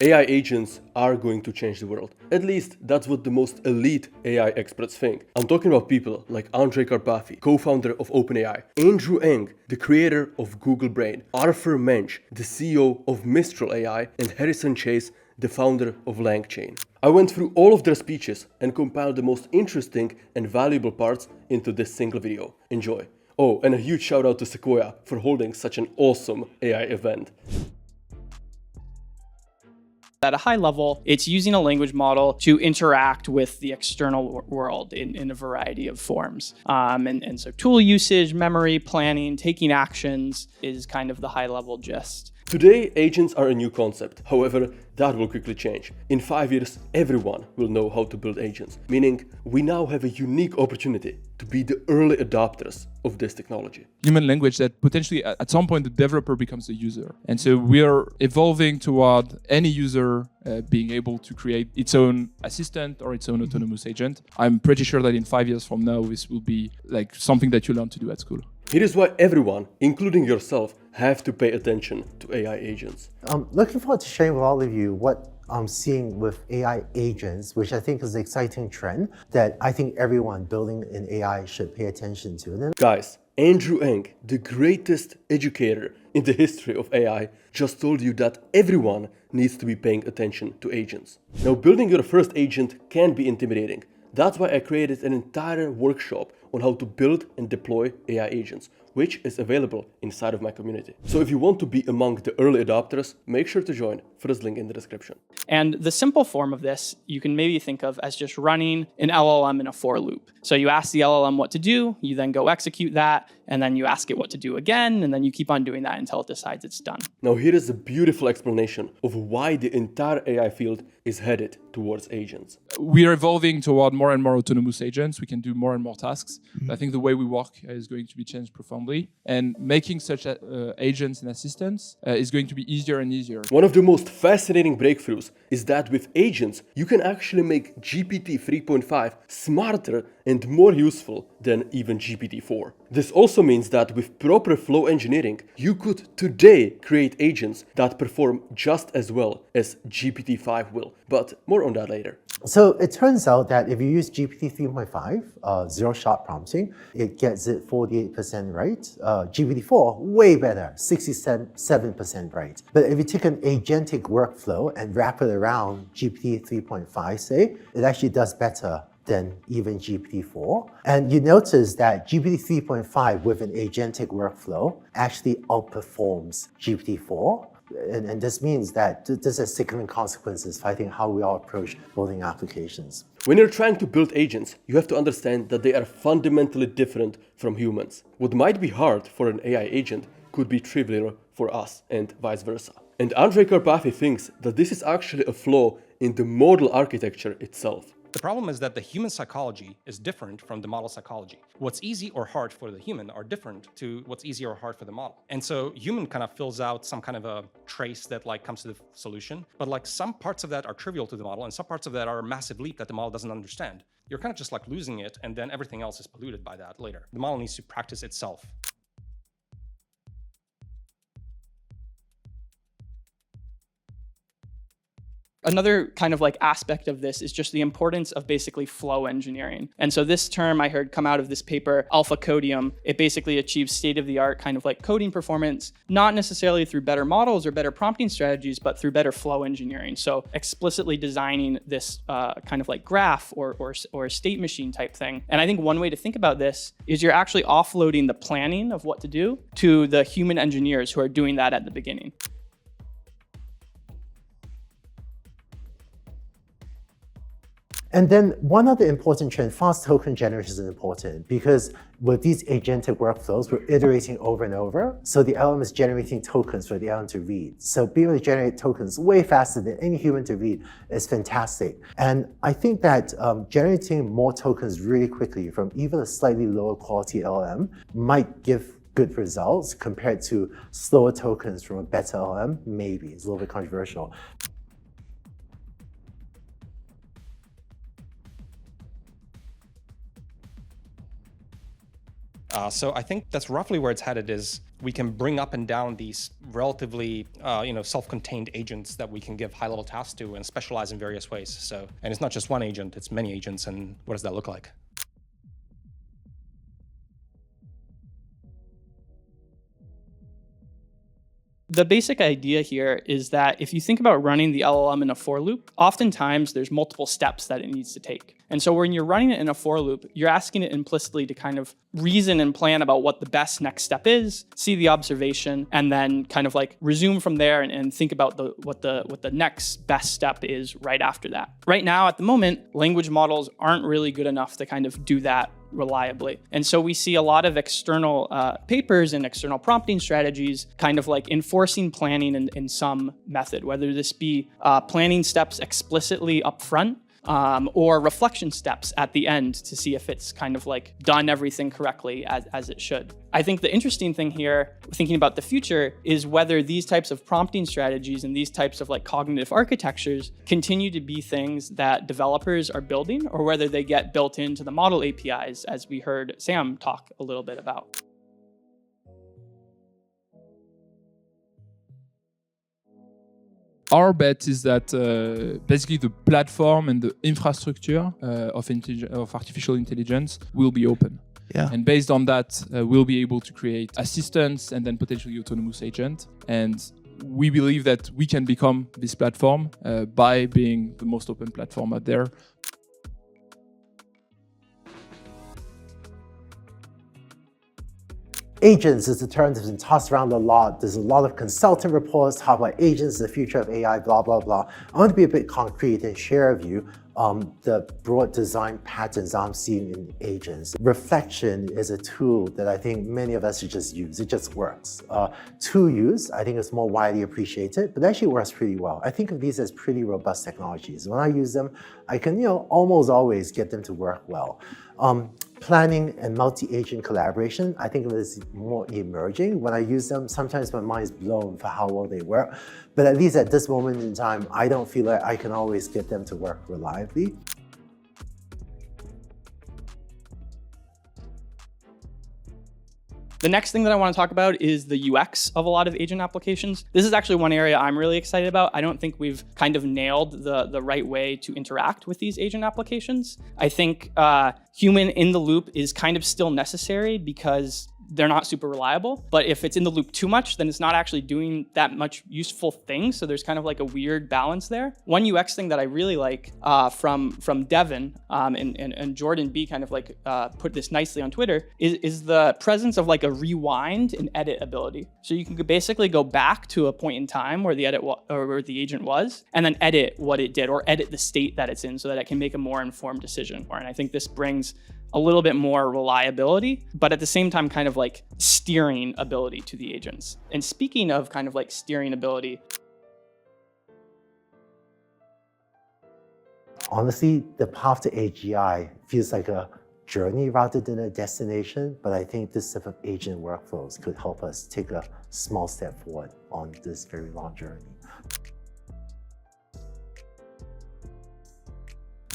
AI agents are going to change the world. At least that's what the most elite AI experts think. I'm talking about people like Ondrej co-founder of OpenAI, Andrew Ng, the creator of Google Brain, Arthur Mensch, the CEO of Mistral AI, and Harrison Chase, the founder of LangChain. I went through all of their speeches and compiled the most interesting and valuable parts into this single video. Enjoy. Oh, and a huge shout out to Sequoia for holding such an awesome AI event. At a high level, it's using a language model to interact with the external world in a variety of forms. And so tool usage, memory, planning, taking actions is kind of the high level gist. Today, agents are a new concept. However, that will quickly change. In 5 years, everyone will know how to build agents, meaning we now have a unique opportunity to be the early adopters of this technology. Human language that potentially at some point the developer becomes a user. And so we are evolving toward any user being able to create its own assistant or its own autonomous agent. I'm pretty sure that in 5 years from now, this will be like something that you learn to do at school. Here is why everyone, including yourself, have to pay attention to AI agents. I'm looking forward to sharing with all of you what I'm seeing with AI agents, which I think is an exciting trend that I think everyone building in AI should pay attention to. Guys, Andrew Ng, the greatest educator in the history of AI, just told you that everyone needs to be paying attention to agents. Now, building your first agent can be intimidating. That's why I created an entire workshop on how to build and deploy AI agents, which is available inside of my community. So if you want to be among the early adopters, make sure to join. First link in the description. And the simple form of this, you can maybe think of as just running an LLM in a for loop. So you ask the LLM what to do, you then go execute that, and then you ask it what to do again, and then you keep on doing that until it decides it's done. Now here is a beautiful explanation of why the entire AI field is headed towards agents. We are evolving toward more and more autonomous agents. We can do more and more tasks. I think the way we work is going to be changed profoundly, and making such agents and assistants is going to be easier and easier. One of the most fascinating breakthroughs is that with agents, you can actually make GPT 3.5 smarter and more useful than even GPT-4. This also means that with proper flow engineering, you could today create agents that perform just as well as GPT-5 will, but more on that later. So it turns out that if you use GPT 3.5, zero-shot prompting, it gets it 48% right. GPT-4, way better, 67% right. But if you take an agentic workflow and wrap it around GPT 3.5, say, it actually does better than even GPT-4. And you notice that GPT 3.5 with an agentic workflow actually outperforms GPT-4. And this means that this has significant consequences for I think how we all approach building applications. When you're trying to build agents, you have to understand that they are fundamentally different from humans. What might be hard for an AI agent could be trivial for us, and vice versa. And Ondrej thinks that this is actually a flaw in the model architecture itself. The problem is that the human psychology is different from the model psychology. What's easy or hard for the human are different to what's easy or hard for the model. And so human kind of fills out some kind of a trace that like comes to the solution, but like some parts of that are trivial to the model and some parts of that are a massive leap that the model doesn't understand. You're kind of just like losing it, and then everything else is polluted by that later. The model needs to practice itself. Another kind of like aspect of this is just the importance of basically flow engineering. And so this term I heard come out of this paper, alpha codium, it basically achieves state-of-the-art kind of like coding performance, not necessarily through better models or better prompting strategies, but through better flow engineering. So explicitly designing this kind of like graph or state machine type thing. And I think one way to think about this is you're actually offloading the planning of what to do to the human engineers who are doing that at the beginning. And then one other important trend, fast token generation is important because with these agentic workflows, we're iterating over and over. So the LLM is generating tokens for the LLM to read. So being able to generate tokens way faster than any human to read is fantastic. And I think that generating more tokens really quickly from even a slightly lower quality LLM might give good results compared to slower tokens from a better LLM. Maybe it's a little bit controversial. So I think that's roughly where it's headed is we can bring up and down these relatively, self-contained agents that we can give high-level tasks to and specialize in various ways. So, and it's not just one agent, it's many agents. And what does that look like? The basic idea here is that if you think about running the LLM in a for loop, oftentimes there's multiple steps that it needs to take. And so when you're running it in a for loop, you're asking it implicitly to kind of reason and plan about what the best next step is, see the observation, and then kind of like resume from there and think about what the next best step is right after that. Right now, at the moment, language models aren't really good enough to kind of do that reliably. And so we see a lot of external papers and external prompting strategies kind of like enforcing planning in some method, whether this be planning steps explicitly up front or reflection steps at the end to see if it's kind of like done everything correctly as it should. I think the interesting thing here, thinking about the future, is whether these types of prompting strategies and these types of like cognitive architectures continue to be things that developers are building, or whether they get built into the model APIs, as we heard Sam talk a little bit about. Our bet is that basically the platform and the infrastructure of artificial intelligence will be open. Yeah. And based on that, we'll be able to create assistants and then potentially autonomous agent. And we believe that we can become this platform by being the most open platform out there. Agents is a term that's been tossed around a lot. There's a lot of consultant reports talk about agents, the future of AI, blah, blah, blah. I want to be a bit concrete and share with you the broad design patterns I'm seeing in agents. Reflection is a tool that I think many of us should just use. It just works. To use, I think it's more widely appreciated, but it actually works pretty well. I think of these as pretty robust technologies. When I use them, I can almost always get them to work well. Planning and multi-agent collaboration, I think of it as more emerging. When I use them, sometimes my mind is blown for how well they work. But at least at this moment in time, I don't feel like I can always get them to work reliably. The next thing that I want to talk about is the UX of a lot of agent applications. This is actually one area I'm really excited about. I don't think we've kind of nailed the right way to interact with these agent applications. I think human in the loop is kind of still necessary because they're not super reliable. But if it's in the loop too much, then it's not actually doing that much useful things. So there's kind of like a weird balance there. One UX thing that I really like from Devin and Jordan B kind of like put this nicely on Twitter is the presence of like a rewind and edit ability. So you can basically go back to a point in time where the where the agent was, and then edit what it did or edit the state that it's in so that it can make a more informed decision. And I think this brings a little bit more reliability, but at the same time, kind of like steering ability to the agents. And speaking of kind of like steering ability, honestly, the path to AGI feels like a journey rather than a destination, but I think this type of agent workflows could help us take a small step forward on this very long journey.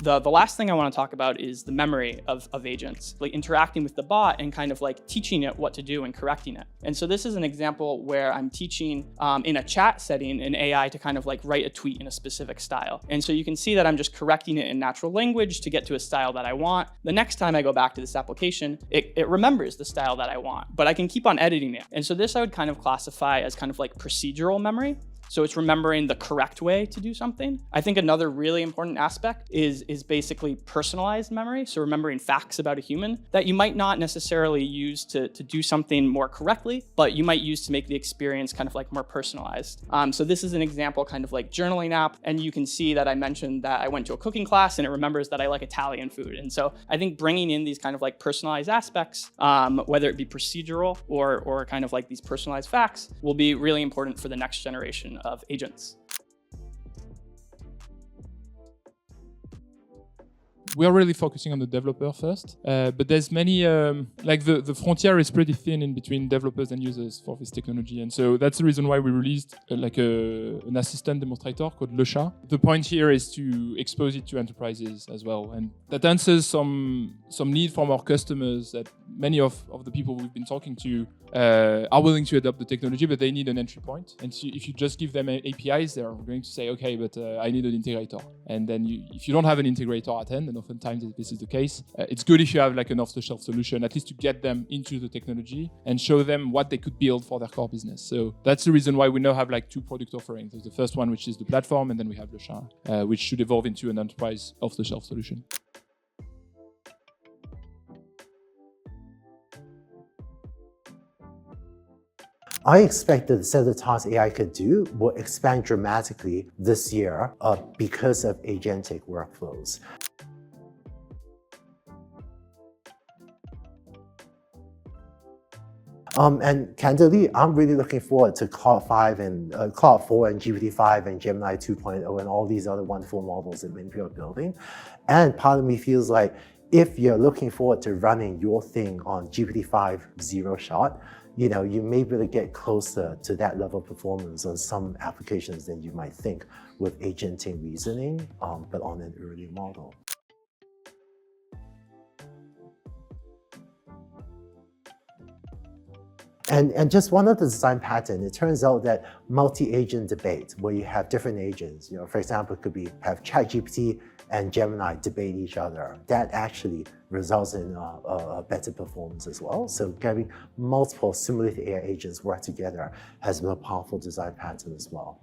The last thing I want to talk about is the memory of agents, like interacting with the bot and kind of like teaching it what to do and correcting it. And so this is an example where I'm teaching in a chat setting an AI to kind of like write a tweet in a specific style. And so you can see that I'm just correcting it in natural language to get to a style that I want. The next time I go back to this application, it remembers the style that I want, but I can keep on editing it. And so this I would kind of classify as kind of like procedural memory. So it's remembering the correct way to do something. I think another really important aspect is basically personalized memory. So remembering facts about a human that you might not necessarily use to do something more correctly, but you might use to make the experience kind of like more personalized. So this is an example kind of like journaling app. And you can see that I mentioned that I went to a cooking class and it remembers that I like Italian food. And so I think bringing in these kind of like personalized aspects, whether it be procedural or kind of like these personalized facts, will be really important for the next generation of agents. we are really focusing on the developer first, but there's many, like the frontier is pretty thin in between developers and users for this technology. And so that's the reason why we released an assistant demonstrator called Le Chat. The point here is to expose it to enterprises as well. And that answers some need from our customers that many of the people we've been talking to are willing to adopt the technology, but they need an entry point. And so if you just give them APIs, they're going to say, okay, but I need an integrator. And then if you don't have an integrator at hand, and oftentimes this is the case, it's good if you have like an off-the-shelf solution, at least to get them into the technology and show them what they could build for their core business. So that's the reason why we now have like two product offerings. There's the first one, which is the platform, and then we have Le Chat, which should evolve into an enterprise off-the-shelf solution. I expect that the set of tasks AI could do will expand dramatically this year because of agentic workflows. And candidly, I'm really looking forward to Claude 4 and GPT-5 and Gemini 2.0 and all these other wonderful models that many people are building. And part of me feels like if you're looking forward to running your thing on GPT-5 zero shot, you may be able to get closer to that level of performance on some applications than you might think with agentic reasoning, but on an earlier model. And just one other design pattern, it turns out that multi-agent debate, where you have different agents, for example, it could be have ChatGPT and Gemini debate each other. That actually results in a better performance as well. So having multiple simulated AI agents work together has been a powerful design pattern as well.